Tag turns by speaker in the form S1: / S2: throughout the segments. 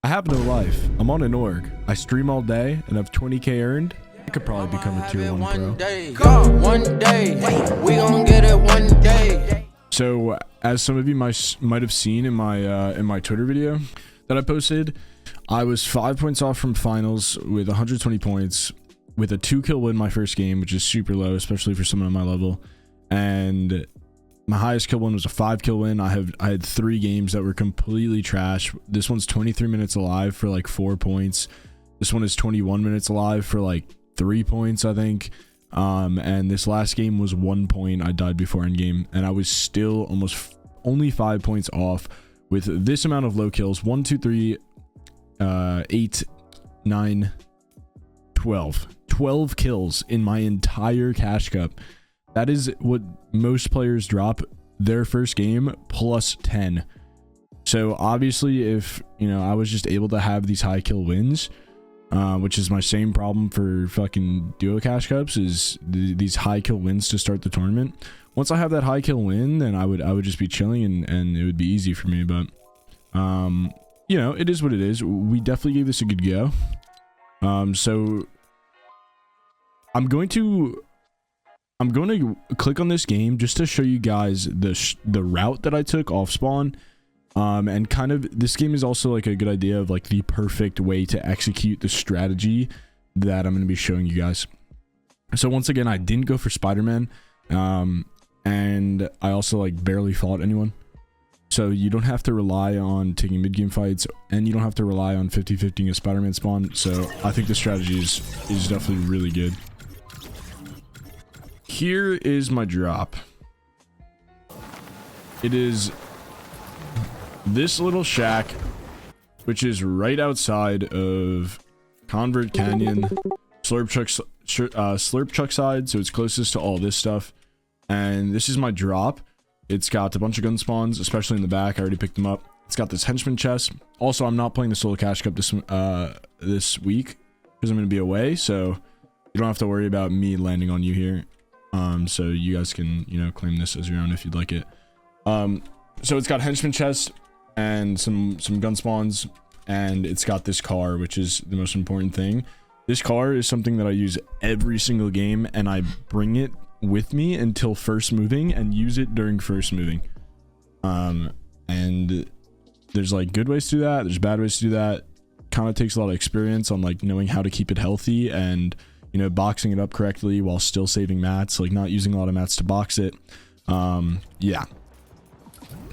S1: I have no life. I'm on an org. I stream all day and have 20k earned. I could probably become a tier 1 pro.
S2: One day, we gon' get it one day.
S1: So, as some of you might have seen in my Twitter video that I posted, I was 5 points off from finals with 120 points with a 2-kill win my first game, which is super low, especially for someone on my level. And my highest kill win was a 5-kill win. I had 3 games that were completely trash. This one's 23 minutes alive for like 4 points. This one is 21 minutes alive for like 3 points, I think. And this last game was 1 point. I died before endgame, and I was still almost only 5 points off with this amount of low kills. 1, 2, 3, 8, 9, 12 kills in my entire cash cup. That is what most players drop their first game plus 10. So obviously, if I was just able to have these high kill wins, which is my same problem for fucking duo cash cups, is these high kill wins to start the tournament. Once I have that high kill win, then I would just be chilling and it would be easy for me. But it is what it is. We definitely gave this a good go. So I'm going to click on this game just to show you guys the route that I took off spawn. And kind of this game is also like a good idea of like the perfect way to execute the strategy that I'm going to be showing you guys. So once again, I didn't go for Spider-Man, and I also like barely fought anyone. So you don't have to rely on taking mid-game fights, and you don't have to rely on 50-50ing a Spider-Man spawn. So I think the strategy is definitely really good. Here is my drop. It is this little shack, which is right outside of Convert Canyon, Slurp Chuck side, so it's closest to all this stuff. And this is my drop. It's got a bunch of gun spawns, especially in the back. I already picked them up. It's got this henchman chest. Also, I'm not playing the solo cash cup this week because I'm going to be away, so you don't have to worry about me landing on you here. So you guys can claim this as your own if you'd like it. So it's got henchman chest and some gun spawns, and it's got this car, which is the most important thing. This car is something that I use every single game, and I bring it with me until first moving and use it during first moving. And there's like good ways to do that, there's bad ways to do that. Kind of takes a lot of experience on like knowing how to keep it healthy and boxing it up correctly while still saving mats, like not using a lot of mats to box it. Yeah,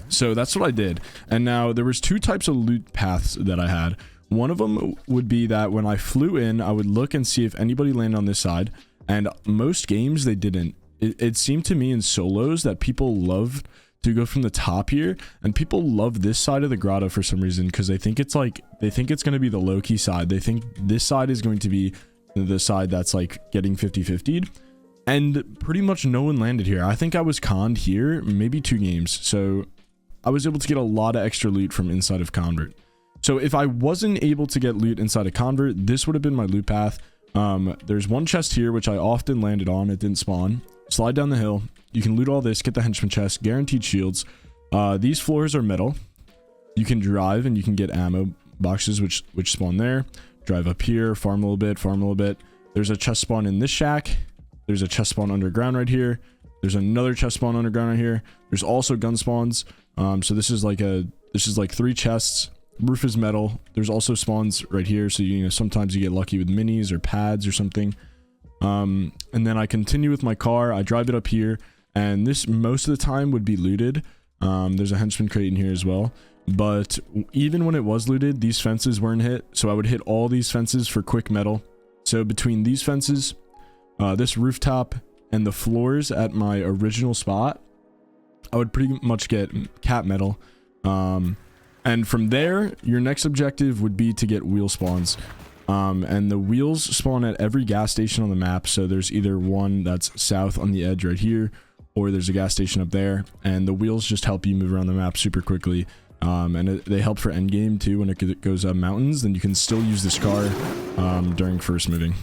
S1: so that's what I did. And now there was 2 types of loot paths that I had. One of them would be that when I flew in, I would look and see if anybody landed on this side, and most games they didn't. It seemed to me in solos that people love to go from the top here, and people love this side of the grotto for some reason, because they think it's going to be the low-key side. They think this side is going to be the side that's like getting 50-50'd, and pretty much no one landed here. I think I was conned here maybe 2 games, so I was able to get a lot of extra loot from inside of Convert. So if I wasn't able to get loot inside of Convert, this would have been my loot path. There's one chest here which I often landed on. It didn't spawn. Slide down the hill, you can loot all this, get the henchman chest, guaranteed shields. These floors are metal. You can drive and you can get ammo boxes which spawn there. Drive up here, farm a little bit. There's a chest spawn in this shack. There's a chest spawn underground right here. There's another chest spawn underground right here. There's also gun spawns. So this is like 3 chests. Roof is metal. There's also spawns right here, so sometimes you get lucky with minis or pads or something. And then I continue with my car. I drive it up here, and this most of the time would be looted. There's a henchman crate in here as well. But even when it was looted, these fences weren't hit, so I would hit all these fences for quick metal. So between these fences, this rooftop, and the floors at my original spot, I would pretty much get cat metal. And from there, your next objective would be to get wheel spawns. And the wheels spawn at every gas station on the map, so there's either one that's south on the edge right here, or there's a gas station up there, and the wheels just help you move around the map super quickly. And they help for endgame too. When it goes up mountains, then you can still use this car during first moving.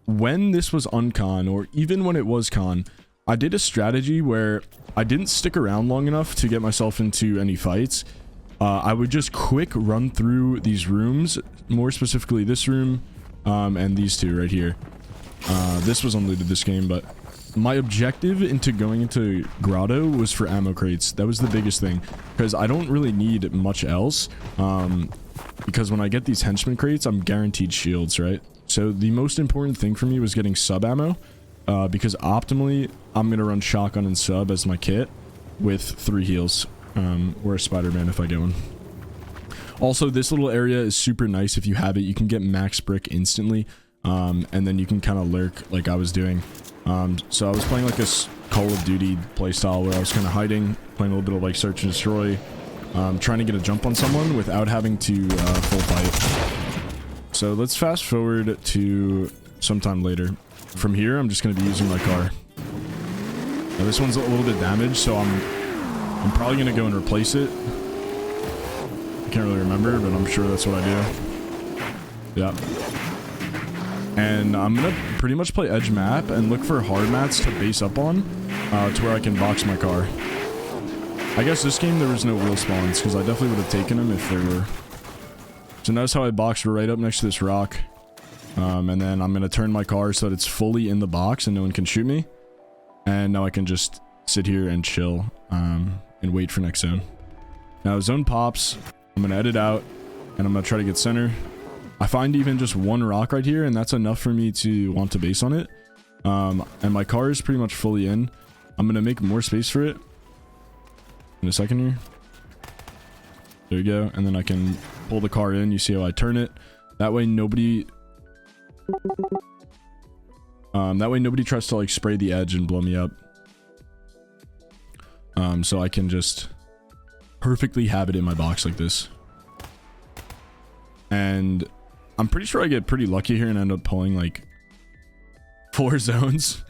S1: When this was uncon, or even when it was con, I did a strategy where I didn't stick around long enough to get myself into any fights, I would just quick run through these rooms, more specifically this room, and these two right here. This was unlooted this game, but my objective into going into Grotto was for ammo crates. That was the biggest thing, because I don't really need much else, because when I get these henchman crates, I'm guaranteed shields, right? So the most important thing for me was getting sub ammo, because optimally, I'm going to run shotgun and sub as my kit with 3 heals. Or a Spider-Man if I get one. Also, this little area is super nice if you have it. You can get max brick instantly, and then you can kind of lurk like I was doing. So I was playing like a Call of Duty playstyle where I was kind of hiding, playing a little bit of like search and destroy, trying to get a jump on someone without having to full fight. So let's fast forward to sometime later. From here, I'm just going to be using my car. Now, this one's a little bit damaged, so I'm probably going to go and replace it. I can't really remember, but I'm sure that's what I do. Yeah. And I'm going to pretty much play edge map and look for hard mats to base up on to where I can box my car. I guess this game there was no wheel spawns because I definitely would have taken them if there were. So notice how I boxed right up next to this rock. And then I'm going to turn my car so that it's fully in the box and no one can shoot me. And now I can just sit here and chill and wait for next zone. Now zone pops, I'm gonna edit out and I'm gonna try to get center. I find even just one rock right here and that's enough for me to want to base on it. And my car is pretty much fully in. I'm gonna make more space for it in a second here. There you go. And then I can pull the car in. You see how I turn it. That way nobody tries to like spray the edge and blow me up. So I can just perfectly have it in my box like this. And I'm pretty sure I get pretty lucky here and end up pulling like 4 zones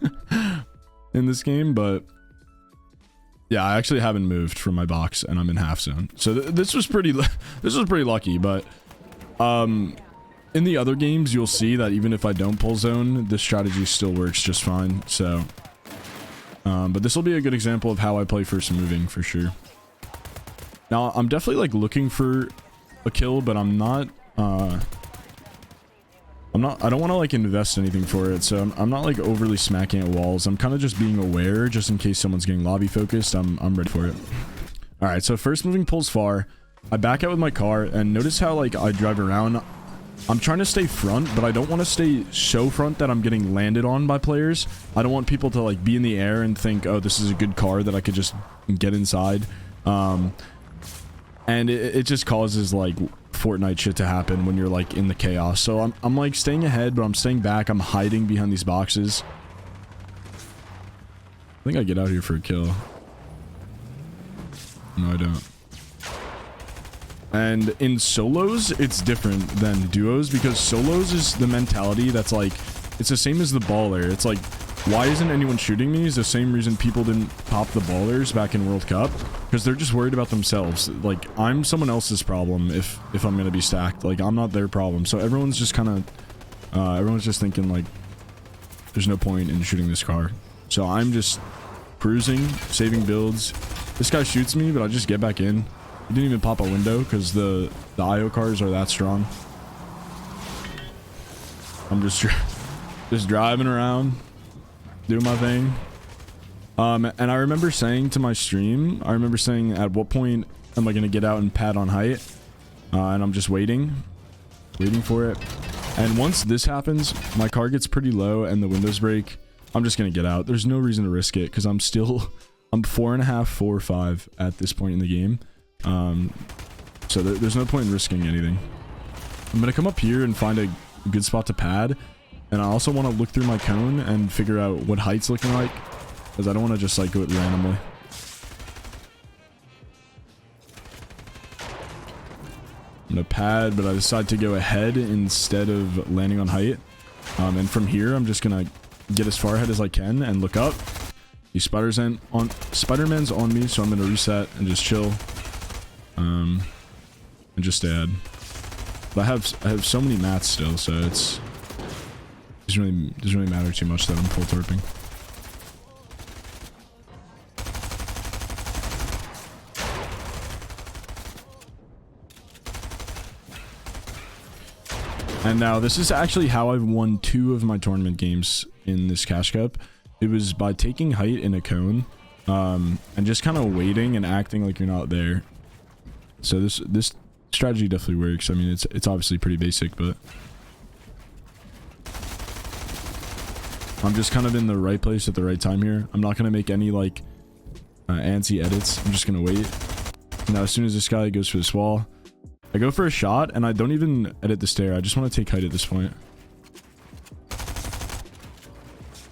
S1: in this game, but yeah, I actually haven't moved from my box and I'm in half zone. So this was pretty lucky, but in the other games you'll see that even if I don't pull zone, this strategy still works just fine. So but this will be a good example of how I play first moving for sure. Now, I'm definitely like looking for a kill, but I don't want to like invest anything for it. So I'm not like overly smacking at walls. I'm kind of just being aware just in case someone's getting lobby focused. I'm ready for it. All right. So first moving pulls far. I back out with my car and notice how like I drive around. I'm trying to stay front, but I don't want to stay so front that I'm getting landed on by players. I don't want people to like be in the air and think, oh, this is a good car that I could just get inside. And it just causes like Fortnite shit to happen when you're like in the chaos. So I'm like staying ahead, but I'm staying back. I'm hiding behind these boxes. I think I get out here for a kill. No, I don't. And in solos, it's different than duos because solos is the mentality that's like, it's the same as the baller. It's like, why isn't anyone shooting me? Is the same reason people didn't pop the ballers back in World Cup, because they're just worried about themselves. Like, I'm someone else's problem if I'm gonna be stacked. Like, I'm not their problem. So everyone's just kind of, everyone's just thinking like, there's no point in shooting this car. So I'm just cruising, saving builds. This guy shoots me, but I just get back in. He didn't even pop a window because the IO cars are that strong. I'm just driving around, doing my thing. And I remember saying to my stream, at what point am I going to get out and pad on height? And I'm just waiting for it. And once this happens, my car gets pretty low and the windows break. I'm just going to get out. There's no reason to risk it because I'm 4.5, 4 or 5 at this point in the game. So there's no point in risking anything. I'm gonna come up here and find a good spot to pad, and I also want to look through my cone and figure out what height's looking like, because I don't want to just like go it randomly. I'm gonna pad, but I decide to go ahead instead of landing on height. And from here I'm just gonna get as far ahead as I can and look up. The Spider-Man's on me, so I'm gonna reset and just chill. And just add. But I have so many mats still, so it doesn't really matter too much that I'm full torping. And now this is actually how I've won 2 of my tournament games in this cash cup. It was by taking height in a cone, and just kind of waiting and acting like you're not there. So this strategy definitely works. I mean, it's obviously pretty basic, but I'm just kind of in the right place at the right time here. I'm not gonna make any like antsy edits. I'm just gonna wait. Now, as soon as this guy goes for this wall, I go for a shot, and I don't even edit the stair. I just want to take height at this point.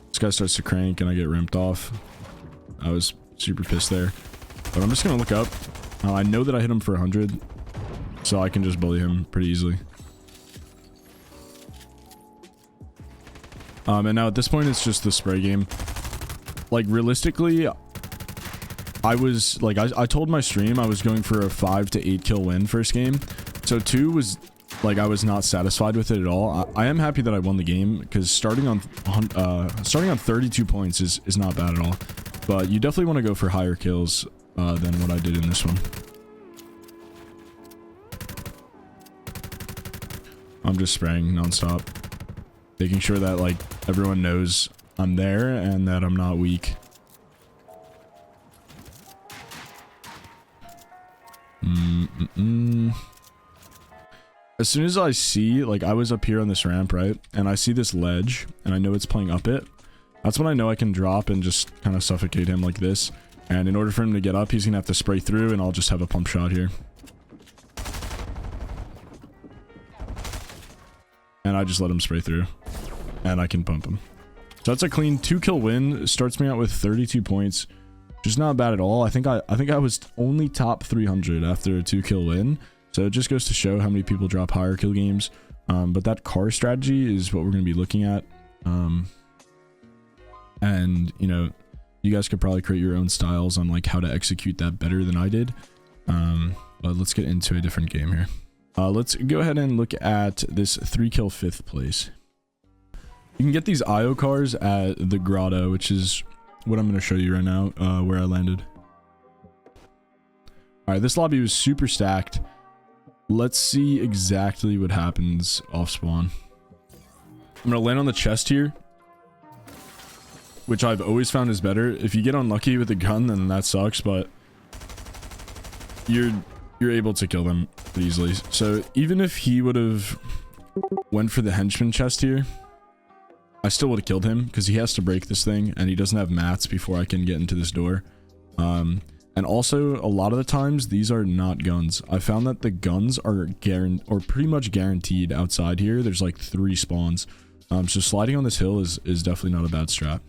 S1: This guy starts to crank, and I get ramped off. I was super pissed there. But I'm just going to look up. I know that I hit him for 100, so I can just bully him pretty easily. And now at this point, it's just the spray game. Like, realistically, I was like, I told my stream I was going for a 5 to 8 kill win first game. So 2 was like, I was not satisfied with it at all. I am happy that I won the game, because starting on 32 points is not bad at all. But you definitely want to go for higher kills than what I did in this one. I'm just spraying nonstop, making sure that like everyone knows I'm there and that I'm not weak. As soon as I see, like, I was up here on this ramp, right? And I see this ledge, and I know it's playing up it. That's when I know I can drop and just kind of suffocate him like this. And in order for him to get up, he's gonna have to spray through, and I'll just have a pump shot here. And I just let him spray through, and I can pump him. So that's a clean 2 kill win. Starts me out with 32 points. Just not bad at all. I think I was only top 300 after a 2 kill win. So it just goes to show how many people drop higher kill games. But that car strategy is what we're going to be looking at. And, you know, you guys could probably create your own styles on like how to execute that better than I did. But let's get into a different game here. Let's go ahead and look at this 3 kill 5th place. You can get these IO cars at the Grotto, which is what I'm going to show you right now, where I landed. Alright, this lobby was super stacked. Let's see exactly what happens off spawn. I'm going to land on the chest here, which I've always found is better. If you get unlucky with the gun, then that sucks, but you're able to kill them pretty easily. So even if he would have went for the henchman chest here, I still would have killed him, because he has to break this thing, and he doesn't have mats before I can get into this door. And also, a lot of the times, these are not guns. I found that the guns are pretty much guaranteed outside here. There's like 3 spawns. So sliding on this hill is definitely not a bad strat.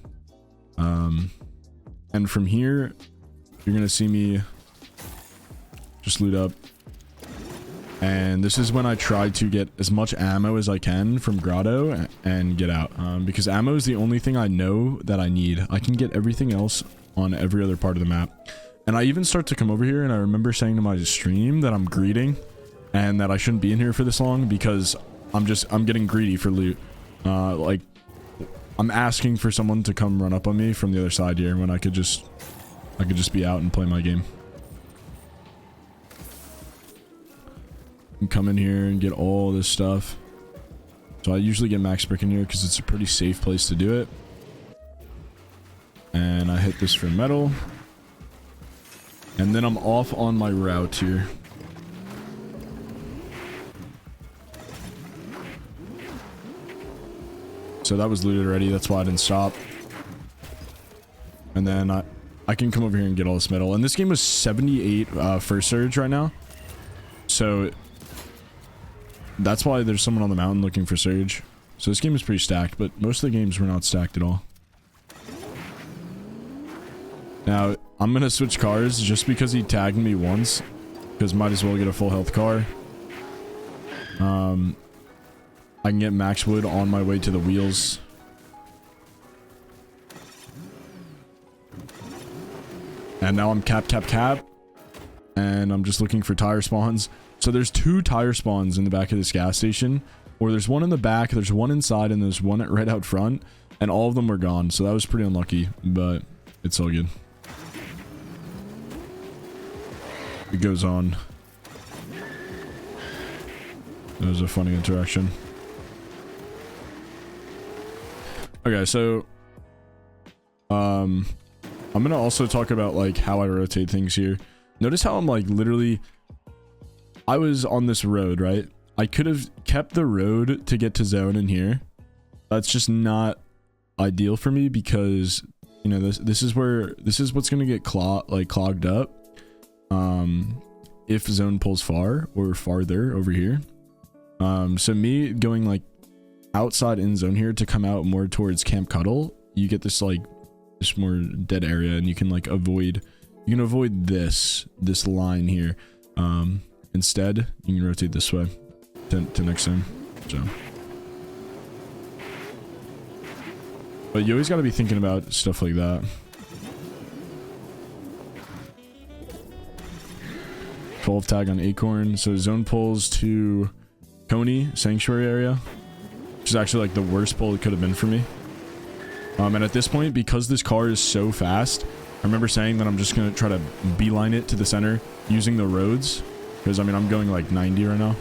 S1: And from here, you're going to see me just loot up. And this is when I try to get as much ammo as I can from Grotto and get out. Because ammo is the only thing I know that I need. I can get everything else on every other part of the map. And I even start to come over here, and I remember saying to my stream that I'm greeting and that I shouldn't be in here for this long, because I'm getting greedy for loot. Like, I'm asking for someone to come run up on me from the other side here when I could just be out and play my game. And come in here and get all this stuff. So I usually get max brick in here because it's a pretty safe place to do it. And I hit this for metal. And then I'm off on my route here. So that was looted already. That's why I didn't stop. And then I can come over here and get all this metal. And this game was 78 first surge right now. So that's why there's someone on the mountain looking for surge. So this game is pretty stacked, but most of the games were not stacked at all. Now, I'm going to switch cars just because he tagged me once, because might as well get a full health car. I can get max wood on my way to the wheels. And now I'm cap. And I'm just looking for tire spawns. So there's 2 tire spawns in the back of this gas station. Or there's one in the back, there's one inside, and there's one right out front. And all of them were gone. So that was pretty unlucky, but it's all good. It goes on. That was a funny interaction. Okay, so I'm gonna also talk about like how I rotate things here. Notice how I'm like literally, I was on this road, right? I could have kept the road to get to zone in here. That's just not ideal for me because, you know, this is what's gonna get clogged up if zone pulls far or farther over here. So me going like outside in zone here to come out more towards Camp Cuddle, you get this like this more dead area, and you can like avoid this line here. Instead you can rotate this way to next zone. So, but you always got to be thinking about stuff like that. Twelve tag on Acorn. So zone pulls to Coney Sanctuary area, which is actually like the worst pull it could have been for me. And at this point, because this car is so fast, I remember saying that I'm just going to try to beeline it to the center using the roads. Because, I mean, I'm going like 90 right now.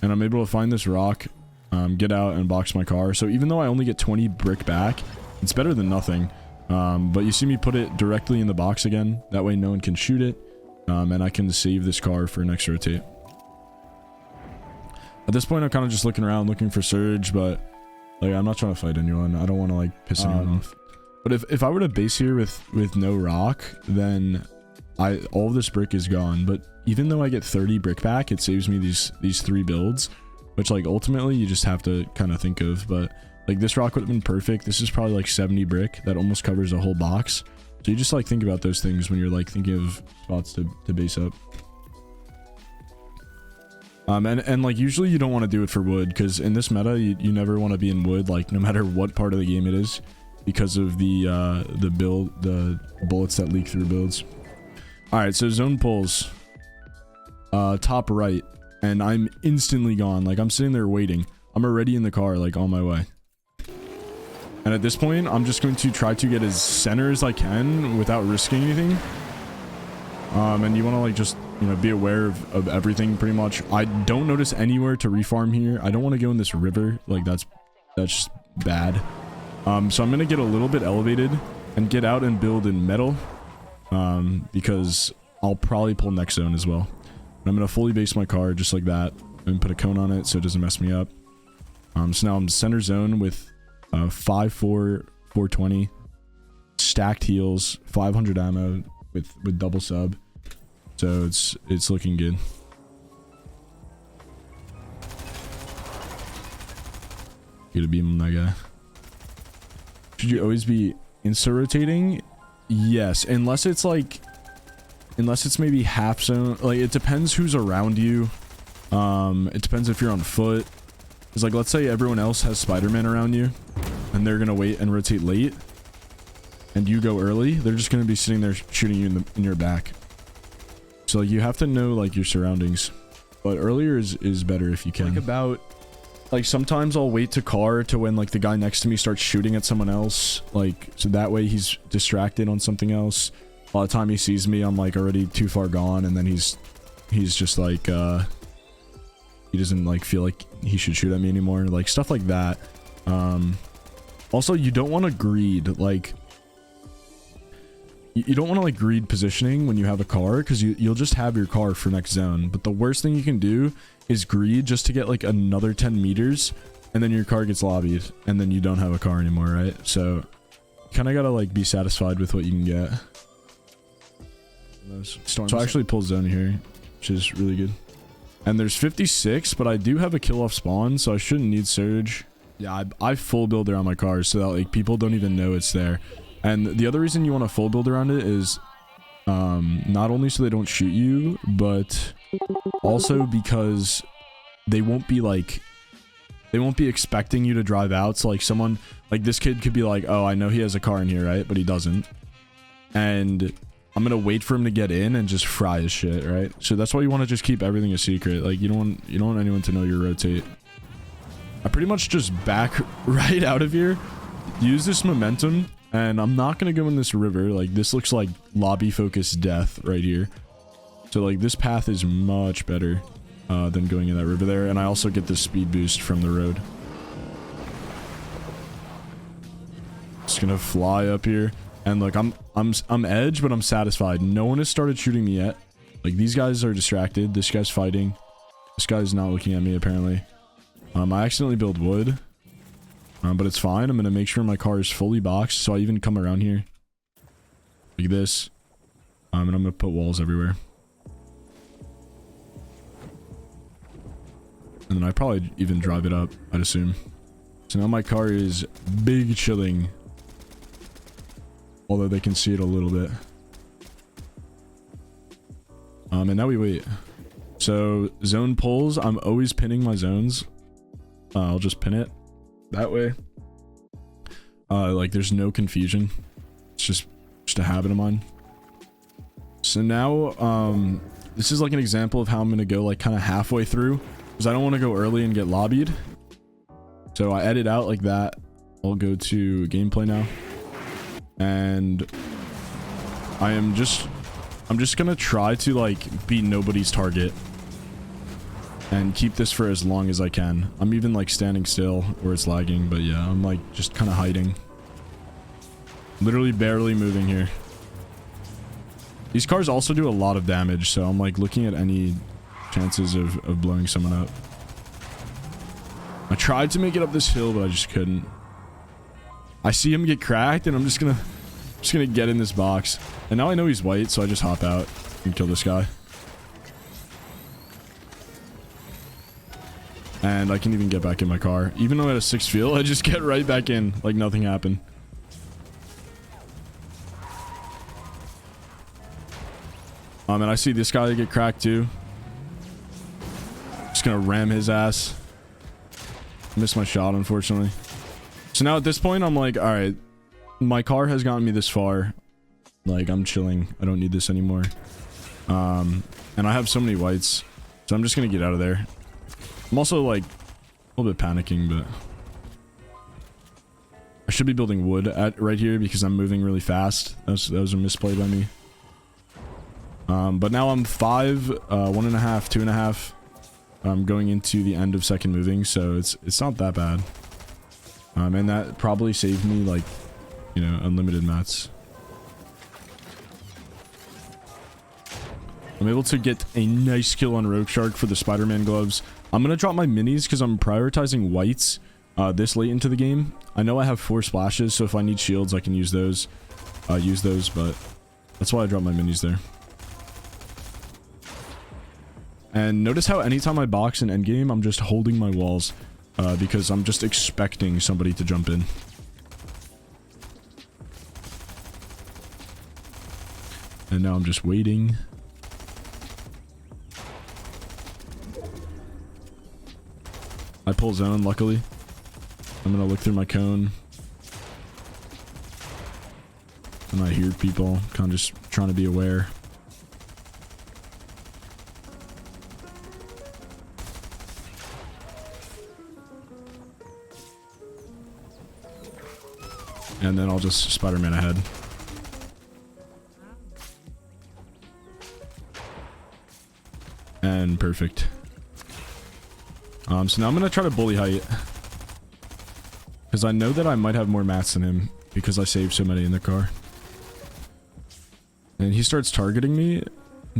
S1: And I'm able to find this rock, get out and box my car. So even though I only get 20 brick back, it's better than nothing. But you see me put it directly in the box again. That way no one can shoot it. And I can save this car for next rotate. At this point, I'm kind of just looking around, looking for Surge, but like I'm not trying to fight anyone. I don't want to like piss anyone off. But if I were to base here with no rock, then all of this brick is gone. But even though I get 30 brick back, it saves me these 3 builds, which like ultimately you just have to kind of think of. But like this rock would have been perfect. This is probably like 70 brick. That almost covers a whole box. So you just like think about those things when you're like thinking of spots to base up. And like usually you don't want to do it for wood, because in this meta you never want to be in wood, like no matter what part of the game it is, because of the bullets that leak through builds. All right, so zone pulls top right, and I'm instantly gone. Like I'm sitting there waiting. I'm already in the car, like on my way. And at this point, I'm just going to try to get as center as I can without risking anything. And you want to like just, you know, be aware of everything pretty much. I don't notice anywhere to refarm here. I don't want to go in this river. Like that's just bad. So I'm going to get a little bit elevated and get out and build in metal. Because I'll probably pull next zone as well. And I'm going to fully base my car just like that and put a cone on it so it doesn't mess me up. So now I'm center zone with 5-4, 420, stacked heals, 500 ammo with double sub. So it's looking good. Get a beam on that guy. Should you always be insta rotating? Yes, unless it's maybe half zone. Like it depends who's around you. It depends if you're on foot. It's like, let's say everyone else has Spider-Man around you and they're gonna wait and rotate late and you go early. They're just gonna be sitting there shooting you in your back. So like, you have to know like your surroundings, but earlier is better if you can. Like sometimes I'll wait to car to when like the guy next to me starts shooting at someone else, like so that way he's distracted on something else. By the time he sees me, I'm like already too far gone, and then he's just like he doesn't like feel like he should shoot at me anymore, like stuff like that. Also, you don't want to greed, like you don't want to like greed positioning when you have a car, because you'll just have your car for next zone. But the worst thing you can do is greed just to get like another 10 meters, and then your car gets lobbied and then you don't have a car anymore, right? So you kind of gotta like be satisfied with what you can get. So I actually pull zone here, which is really good. And there's 56, but I do have a kill off spawn, so I shouldn't need surge. Yeah, I full build around my car so that like people don't even know it's there. And the other reason you want to full build around it is not only so they don't shoot you, but also because they won't be expecting you to drive out. So like someone like this kid could be like, oh, I know he has a car in here, right? But he doesn't. And I'm gonna wait for him to get in and just fry his shit, right? So that's why you want to just keep everything a secret. Like you don't want anyone to know your rotate. I pretty much just back right out of here, use this momentum, and I'm not gonna go in this river. Like this looks like lobby focused death right here. So like this path is much better. than going in that river there. And I also get this speed boost from the road. Just gonna fly up here. And look, I'm edge, but I'm satisfied. No one has started shooting me yet. Like, these guys are distracted. This guy's fighting. This guy's not looking at me, apparently. I accidentally built wood. But it's fine. I'm gonna make sure my car is fully boxed. So I even come around here. Like this. And I'm gonna put walls everywhere. And then I probably even drive it up, I'd assume. So now my car is big chilling. Although they can see it a little bit. And now we wait. So zone pulls, I'm always pinning my zones. I'll just pin it that way. Like there's no confusion. It's just a habit of mine. So now, this is like an example of how I'm gonna go like kind of halfway through, because I don't want to go early and get lobbied. So I edit out like that. I'll go to gameplay now. And I'm just gonna try to like be nobody's target and keep this for as long as I can. I'm even like standing still where it's lagging, but yeah, I'm like just kind of hiding. Literally barely moving here. These cars also do a lot of damage, so I'm like looking at any chances of blowing someone up. I tried to make it up this hill, but I just couldn't. I see him get cracked, and I'm just gonna get in this box. And now I know he's white, so I just hop out and kill this guy. And I can even get back in my car. Even though at a 6 fuel, I just get right back in like nothing happened. And I see this guy get cracked too. Just gonna ram his ass. Missed my shot, unfortunately. So now at this point, I'm like, all right, my car has gotten me this far. Like, I'm chilling. I don't need this anymore. And I have so many whites, so I'm just gonna get out of there. I'm also like a little bit panicking, but I should be building wood at right here because I'm moving really fast. That was a misplay by me. But now I'm 5, 1.5, 2.5. I'm going into the end of second moving, so it's not that bad. And that probably saved me like, you know, unlimited mats. I'm able to get a nice kill on Rogue Shark for the Spider-Man gloves. I'm gonna drop my minis because I'm prioritizing whites this late into the game. I know I have 4 splashes, so if I need shields, I can use those. But that's why I dropped my minis there. And notice how anytime I box in Endgame, I'm just holding my walls because I'm just expecting somebody to jump in. And now I'm just waiting. I pull zone, luckily. I'm gonna look through my cone. And I hear people, kind of just trying to be aware. And then I'll just Spider-Man ahead. And perfect. So now I'm gonna try to bully height. Because I know that I might have more mats than him. Because I saved so many in the car. And he starts targeting me.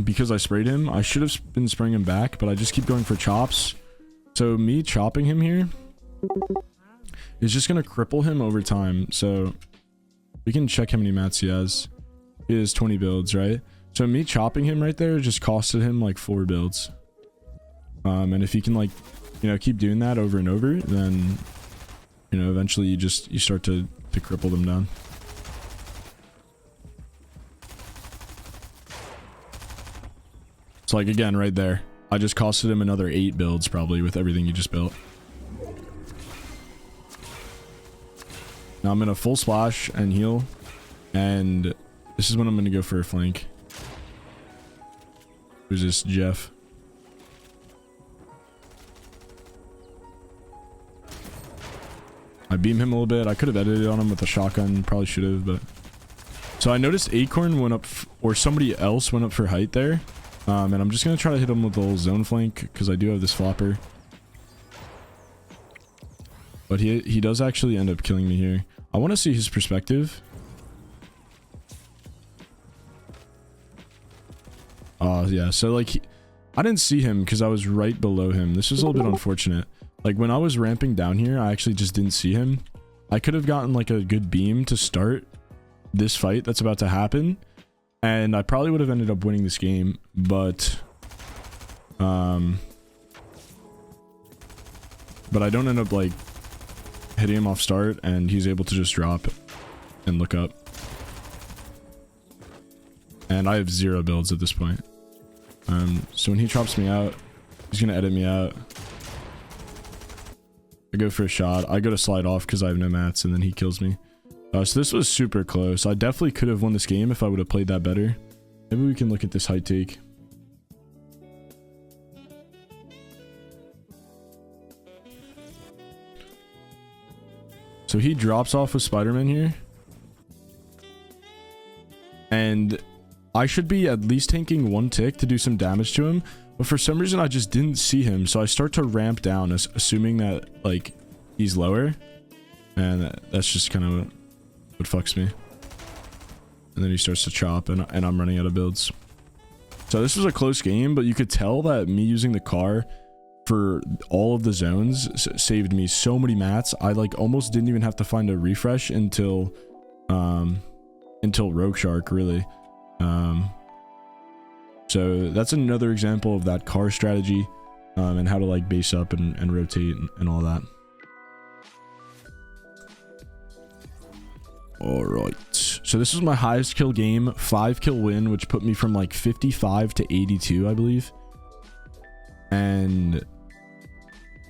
S1: Because I sprayed him. I should have been spraying him back. But I just keep going for chops. So me chopping him here is just gonna cripple him over time. So we can check how many mats he has. He has 20 builds, right? So me chopping him right there just costed him like 4 builds. And if he can like, you know, keep doing that over and over, then, you know, eventually you start to cripple them down. It's like, again, right there. I just costed him another 8 builds probably with everything you just built. Now I'm gonna full splash and heal, and this is when I'm gonna go for a flank. Who's this? Jeff. I beam him a little bit. I could have edited on him with a shotgun, probably should have, but so I noticed Acorn went up, or somebody else went up for height there. And I'm just gonna try to hit him with the little zone flank because I do have this flopper. But he does actually end up killing me here. I want to see his perspective. Yeah, so like I didn't see him because I was right below him. This was a little bit unfortunate. Like when I was ramping down here, I actually just didn't see him. I could have gotten like a good beam to start this fight that's about to happen, and I probably would have ended up winning this game, but I don't end up like hitting him off start, and he's able to just drop and look up. And I have 0 builds at this point. So when he drops me out, he's gonna edit me out. I go for a shot. I go to slide off because I have no mats, and then he kills me. So this was super close. I definitely could have won this game if I would have played that better. Maybe we can look at this height take. So he drops off with Spider-Man here. And I should be at least tanking 1 tick to do some damage to him. But for some reason, I just didn't see him. So I start to ramp down, assuming that, like, he's lower. And that's just kind of what fucks me. And then he starts to chop, and I'm running out of builds. So this was a close game, but you could tell that me using the car for all of the zones saved me so many mats. I, like, almost didn't even have to find a refresh until Rogue Shark, really. So that's another example of that car strategy, and how to like base up and rotate and all that. All right, so this was my highest kill game, 5 kill win, which put me from like 55 to 82, I believe. And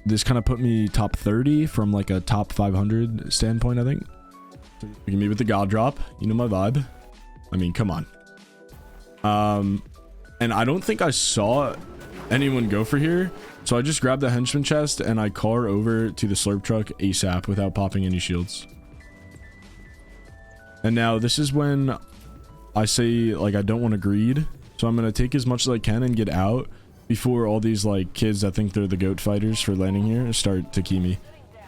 S1: this kind of put me top 30 from like a top 500 standpoint, I think. Look at me with the god drop, you know my vibe. I mean, come on. And I don't think I saw anyone go for here, so I just grabbed the henchman chest and I car over to the slurp truck ASAP without popping any shields. And now this is when I say, like, I don't want to greed, so I'm gonna take as much as I can and get out before all these like kids that think they're the goat fighters for landing here start to key me.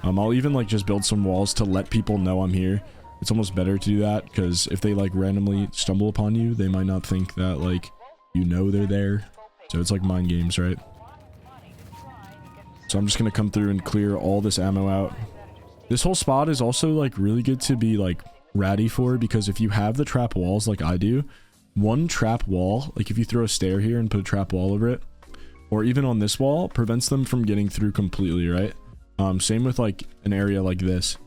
S1: I'll even like just build some walls to let people know I'm here. It's almost better to do that, because if they like randomly stumble upon you, they might not think that like you know they're there. So it's like mind games, right? So I'm just gonna come through and clear all this ammo out. This whole spot is also like really good to be like ratty for, because if you have the trap walls like I do, one trap wall, like if you throw a stair here and put a trap wall over it, or even on this wall, prevents them from getting through completely, right? Same with like an area like this.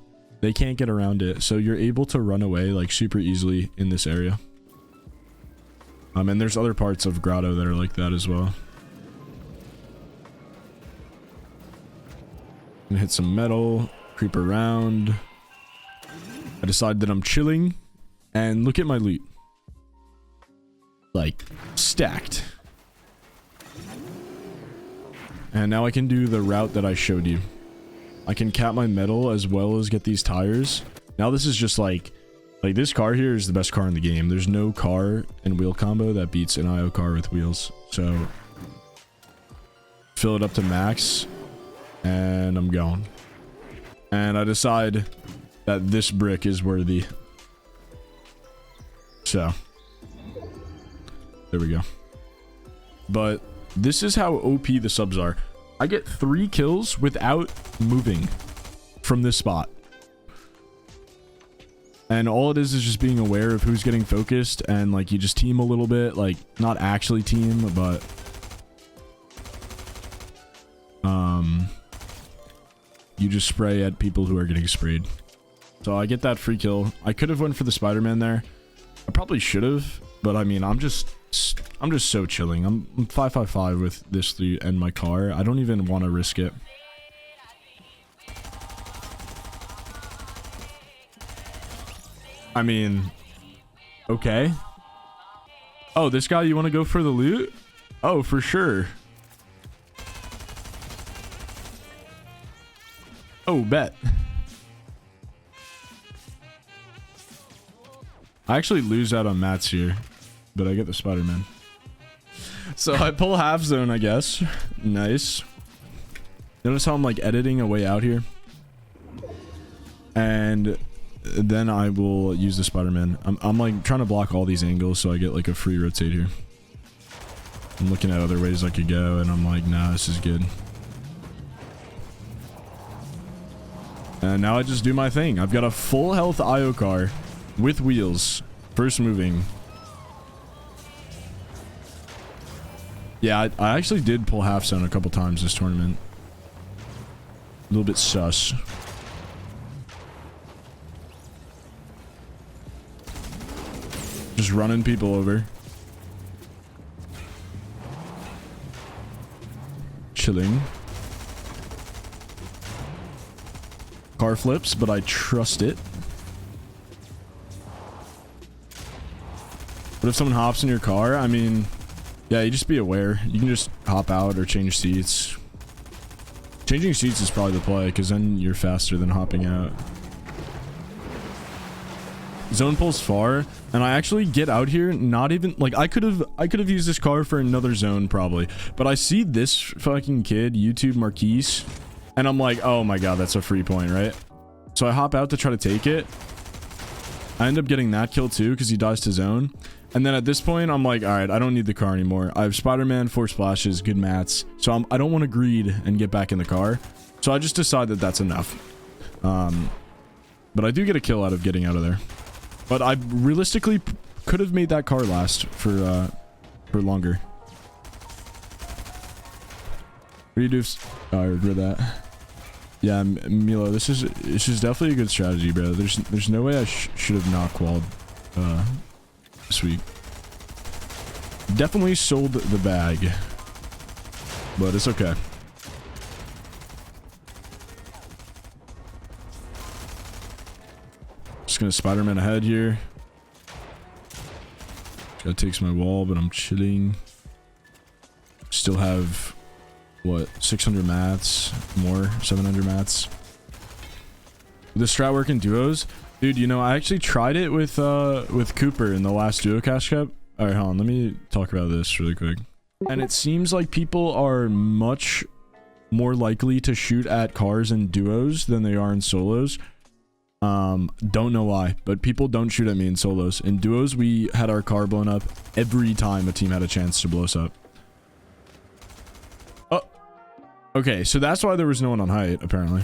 S1: They can't get around it, so you're able to run away like super easily in this area. And there's other parts of Grotto that are like that as well. Gonna hit some metal, creep around. I decide that I'm chilling, and look at my loot. Like, stacked. And now I can do the route that I showed you. I can cap my metal as well as get these tires. Now this is just like this car here is the best car in the game. There's no car and wheel combo that beats an IO car with wheels. So fill it up to max, and I'm going. And I decide that this brick is worthy. So there we go. But this is how OP the subs are. I get 3 kills without moving from this spot. And all it is just being aware of who's getting focused, and like you just team a little bit, like not actually team, but you just spray at people who are getting sprayed. So I get that free kill. I could have went for the Spider-Man there. I probably should have, but I mean, I'm just so chilling. I'm 555 with this loot and my car. I don't even want to risk it. I mean, okay. Oh, this guy, you want to go for the loot? Oh, for sure. Oh, bet. I actually lose out on mats here, but I get the Spider-Man. So I pull half zone, I guess. Nice. Notice how I'm like editing a way out here. And then I will use the Spider-Man. I'm like trying to block all these angles so I get like a free rotate here. I'm looking at other ways I could go and I'm like, nah, this is good. And now I just do my thing. I've got a full health IO car with wheels. First moving. Yeah, I actually did pull half zone a couple times this tournament. A little bit sus. Just running people over. Chilling. Car flips, but I trust it. What if someone hops in your car? I mean, yeah, you just be aware. You can just hop out or change seats. Changing seats is probably the play, because then you're faster than hopping out. Zone pulls far, and I actually get out here not even like I could have used this car for another zone probably, but I see this fucking kid, YouTube Marquise, and I'm like, oh my god, that's a free point, right? So I hop out to try to take it. I end up getting that kill too because he dies to zone. And then at this point, I'm like, all right, I don't need the car anymore. I have Spider-Man, 4 splashes, good mats. So I don't want to greed and get back in the car. So I just decide that that's enough. But I do get a kill out of getting out of there. But I realistically could have made that car last for longer. What do you do? Oh, I regret that. Yeah, Milo, this is definitely a good strategy, bro. There's no way I should have not qualled this week. Definitely sold the bag, but it's okay. Just gonna Spider-Man ahead here. Gotta takes my wall, but I'm chilling. Still have what, 600 mats more, 700 mats. The strat work in duos, dude. You know, I actually tried it with Cooper in the last duo cash cup. All right, hold on, let me talk about this really quick. And it seems like people are much more likely to shoot at cars in duos than they are in solos. Don't know why, but people don't shoot at me in solos. In duos, we had our car blown up every time a team had a chance to blow us up. Oh, okay, so that's why there was no one on height, apparently.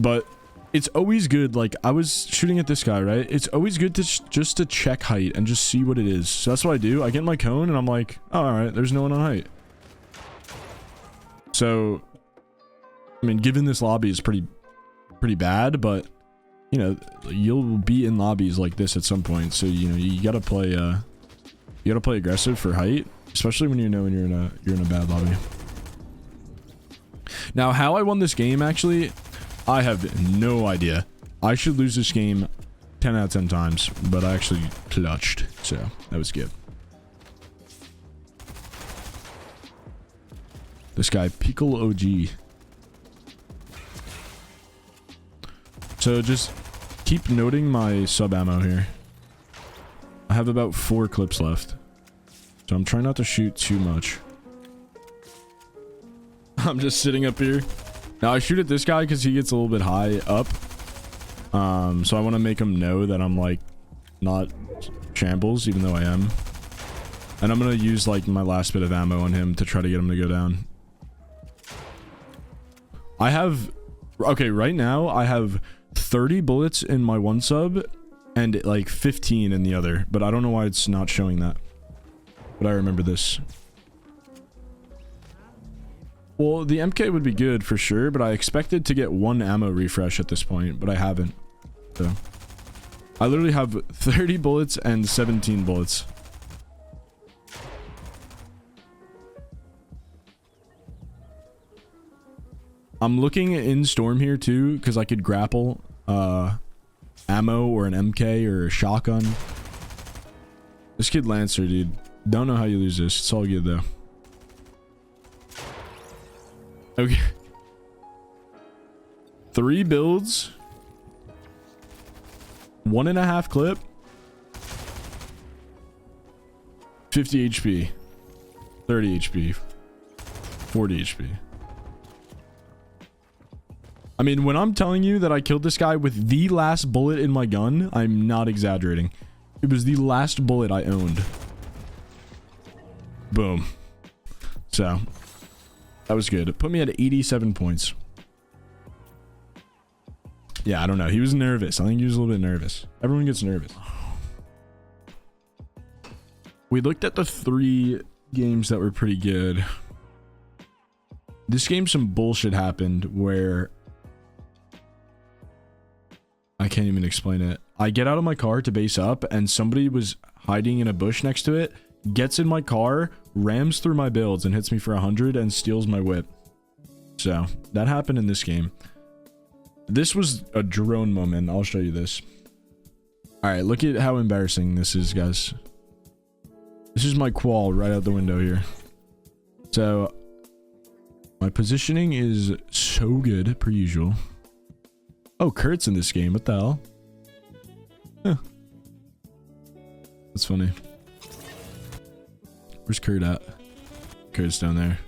S1: But it's always good, like, I was shooting at this guy, right? It's always good to just to check height and just see what it is. So that's what I do. I get in my cone, and I'm like, oh, alright, there's no one on height. So, I mean, given this lobby is pretty bad, but you know, you'll be in lobbies like this at some point, so you know you gotta play aggressive for height, especially when you know when you're in a bad lobby. Now, how I won this game, actually, I have no idea. I should lose this game 10 out of 10 times, but I actually clutched, so that was good. This guy, Pickle OG. So just keep noting my sub ammo here. I have about 4 clips left. So I'm trying not to shoot too much. I'm just sitting up here. Now I shoot at this guy because he gets a little bit high up. So I want to make him know that I'm like not shambles, even though I am. And I'm going to use like my last bit of ammo on him to try to get him to go down. I have... Okay, right now I have 30 bullets in my one sub and like 15 in the other, but I don't know why it's not showing that. But I remember this. Well, the MK would be good for sure, but I expected to get 1 ammo refresh at this point, but I haven't. So I literally have 30 bullets and 17 bullets. I'm looking in storm here too, because I could grapple ammo or an MK or a shotgun. This kid Lancer, dude. Don't know how you lose this. It's all good though. Okay. 3 builds. 1.5 clip. 50 HP. 30 HP. 40 HP. I mean, when I'm telling you that I killed this guy with the last bullet in my gun, I'm not exaggerating. It was the last bullet I owned. Boom. So, that was good. It put me at 87 points. Yeah, I don't know. He was nervous. I think he was a little bit nervous. Everyone gets nervous. We looked at the 3 games that were pretty good. This game, some bullshit happened where I can't even explain it. I get out of my car to base up and somebody was hiding in a bush next to it, gets in my car, rams through my builds and hits me for 100 and steals my whip. So that happened in this game. This was a drone moment. I'll show you this. All right, look at how embarrassing this is, guys. This is my qual right out the window here. So my positioning is so good per usual. Oh, Kurt's in this game. What the hell? Huh. That's funny. Where's Kurt at? Kurt's down there.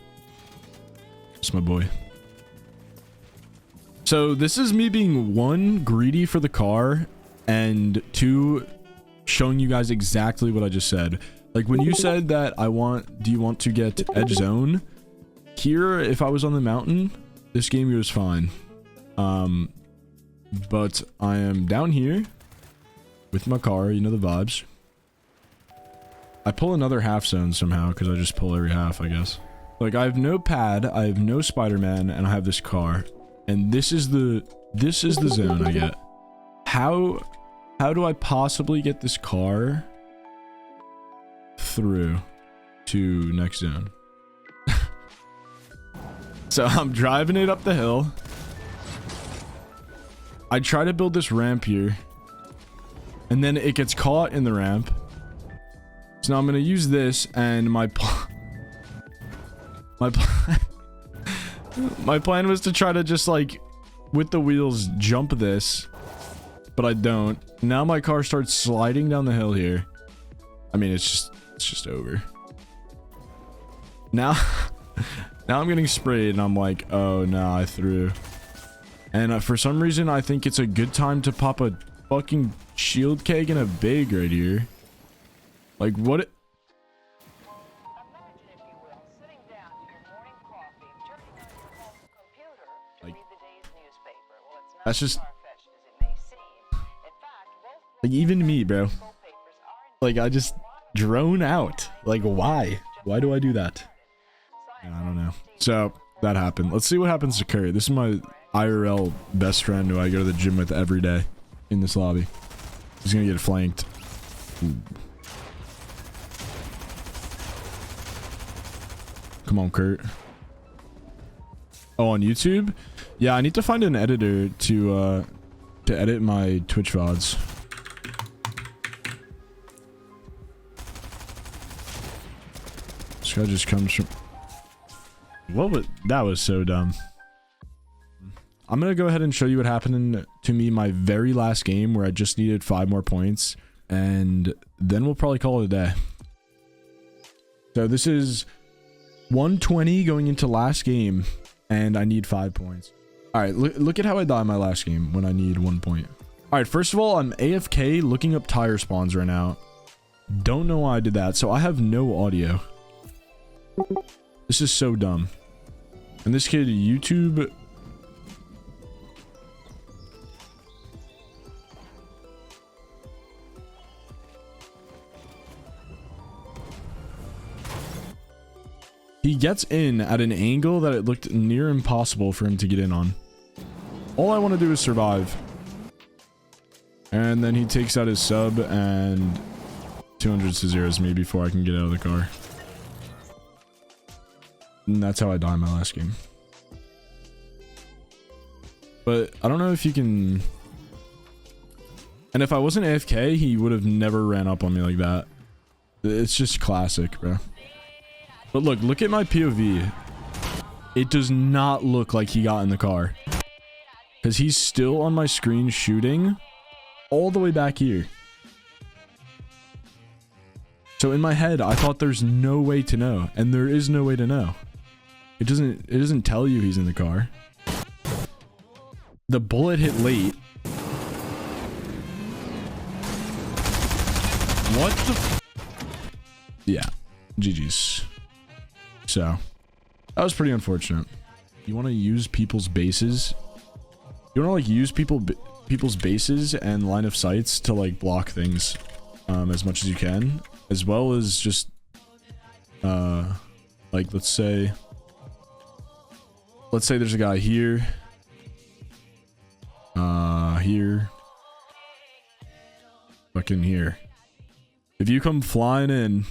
S1: That's my boy. So this is me being 1, greedy for the car, and 2, showing you guys exactly what I just said. Like when you said that do you want to get edge zone? Here, if I was on the mountain, this game was fine. But I am down here with my car, you know the vibes. I pull another half zone somehow because I just pull every half, I guess. Like I have no pad, I have no Spider-Man, and I have this car. And this is the zone I get. How do I possibly get this car through to next zone? So I'm driving it up the hill. I try to build this ramp here. And then it gets caught in the ramp. So now I'm going to use this and my plan was to try to just like with the wheels jump this, but I don't. Now my car starts sliding down the hill here. I mean, it's just over. Now I'm getting sprayed and I'm like, oh no, I threw. And for some reason, I think it's a good time to pop a fucking shield keg and a big right here. Like what? Like, that's just like even me, bro. Like I just drone out. Like why? Why do I do that? I don't know. So that happened. Let's see what happens to Curry. This is my IRL best friend who I go to the gym with every day in this lobby. He's gonna get flanked. Ooh. Come on, Kurt. Oh, on YouTube? Yeah, I need to find an editor to edit my Twitch VODs. This guy just comes from... What was... That was so dumb. I'm gonna go ahead and show you what happened to me my very last game where I just needed 5 more points. And then we'll probably call it a day. So this is 120 going into last game. And I need 5 points. Alright, look at how I die in my last game when I need 1 point. Alright, first of all, I'm AFK looking up tire spawns right now. Don't know why I did that. So I have no audio. This is so dumb. And this kid, YouTube... He gets in at an angle that it looked near impossible for him to get in on. All I want to do is survive. And then he takes out his sub and 200 to zeros me before I can get out of the car. And that's how I die in my last game. But I don't know if you can... And if I wasn't AFK, he would have never ran up on me like that. It's just classic, bro. But look at my POV. It does not look like he got in the car. Because he's still on my screen shooting all the way back here. So in my head, I thought there's no way to know, and there is no way to know. It doesn't tell you he's in the car. The bullet hit late. What the yeah, GG's. So, that was pretty unfortunate. You want to use people's bases? You want to like use people's bases and line of sights to like block things as much as you can, as well as just like let's say there's a guy here, here, fucking here. If you come flying in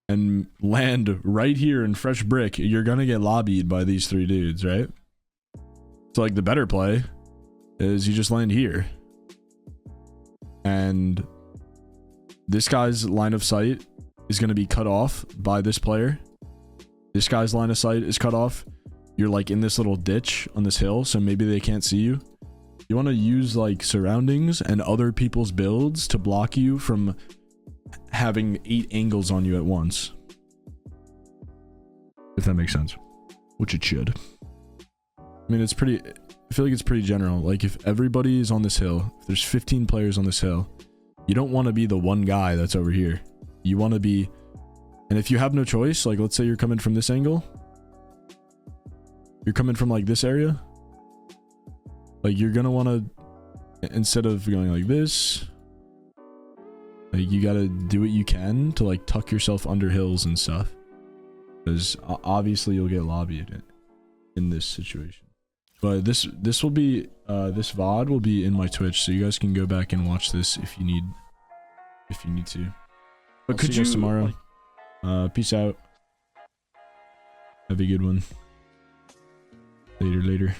S1: and land right here in fresh brick, you're gonna get lobbied by these 3 dudes, right? So like the better play is you just land here. And this guy's line of sight is gonna be cut off by this player. This guy's line of sight is cut off. You're like in this little ditch on this hill, so maybe they can't see you. You want to use like surroundings and other people's builds to block you from having 8 angles on you at once. If that makes sense. Which it should. I mean, it's pretty... I feel like it's pretty general. Like, if everybody is on this hill, if there's 15 players on this hill, you don't want to be the one guy that's over here. You want to be... And if you have no choice, like, let's say you're coming from this angle. You're coming from, like, this area. Like, you're gonna want to... Instead of going like this... Like, you gotta do what you can to, like, tuck yourself under hills and stuff. Because obviously you'll get lobbied in this situation. But this will be, this VOD will be in my Twitch, so you guys can go back and watch this if you need to. But
S3: I'll
S1: could
S3: see
S1: you
S3: guys tomorrow?
S1: Peace out. Have a good one. Later.